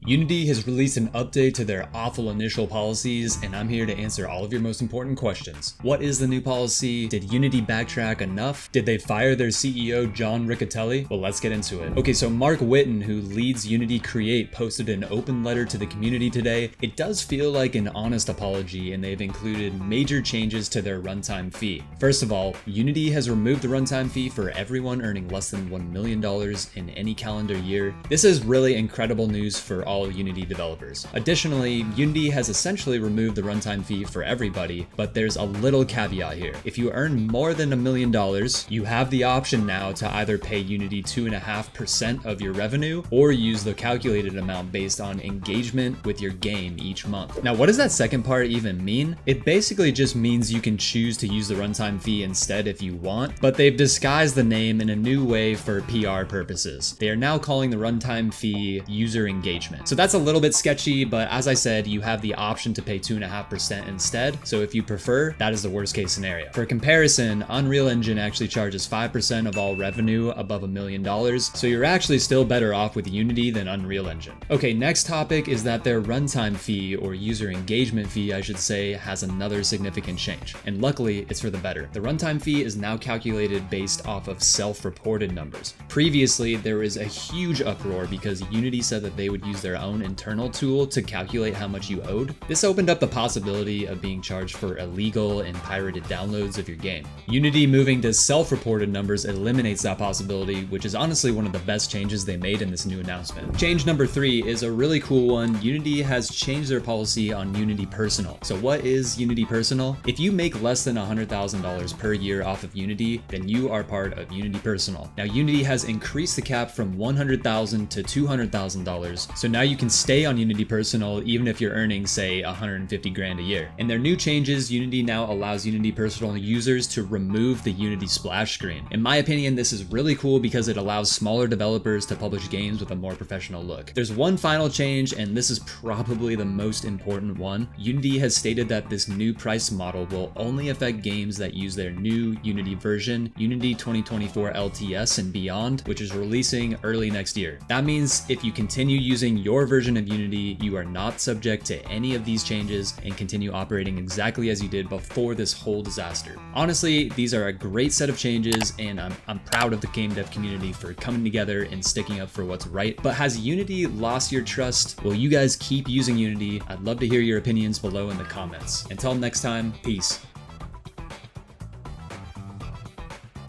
Unity has released an update to their awful initial policies, and I'm here to answer all of your most important questions. What is the new policy? Did Unity backtrack enough? Did they fire their CEO, John Riccatelli? Well, let's get into it. Okay, so Mark Whitten, who leads Unity Create, posted an open letter to the community today. It does feel like an honest apology, and they've included major changes to their runtime fee. First of all, Unity has removed the runtime fee for everyone earning less than $1 million in any calendar year. This is really incredible news for all Unity developers. Additionally, Unity has essentially removed the runtime fee for everybody, but there's a little caveat here. If you earn more than $1 million, you have the option now to either pay Unity 2.5% of your revenue or use the calculated amount based on engagement with your game each month. Now, what does that second part even mean? It basically just means you can choose to use the runtime fee instead if you want, but they've disguised the name in a new way for PR purposes. They are now calling the runtime fee user engagement. So that's a little bit sketchy, but as I said, you have the option to pay 2.5% instead. So if you prefer, that is the worst case scenario. For comparison, Unreal Engine actually charges 5% of all revenue above $1 million. So you're actually still better off with Unity than Unreal Engine. Okay, next topic is that their runtime fee, or user engagement fee, I should say, has another significant change. And luckily, it's for the better. The runtime fee is now calculated based off of self-reported numbers. Previously, there was a huge uproar because Unity said that they would use their own internal tool to calculate how much you owed. This opened up the possibility of being charged for illegal and pirated downloads of your game. Unity moving to self-reported numbers eliminates that possibility, which is honestly one of the best changes they made in this new announcement. Change number 3 is a really cool one. Unity has changed their policy on Unity Personal. So what is Unity Personal? If you make less than $100,000 per year off of Unity, then you are part of Unity Personal. Now, Unity has increased the cap from $100,000 to $200,000, so now you can stay on Unity Personal even if you're earning, say, 150 grand a year. In their new changes, Unity now allows Unity Personal users to remove the Unity splash screen. In my opinion, this is really cool because it allows smaller developers to publish games with a more professional look. There's one final change, and this is probably the most important one. Unity has stated that this new price model will only affect games that use their new Unity version, Unity 2024 LTS and beyond, which is releasing early next year. That means if you continue using your version of Unity, you are not subject to any of these changes and continue operating exactly as you did before this whole disaster. Honestly, these are a great set of changes, and I'm proud of the game dev community for coming together and sticking up for what's right. But has Unity lost your trust? Will you guys keep using Unity? I'd love to hear your opinions below in the comments. Until next time, peace.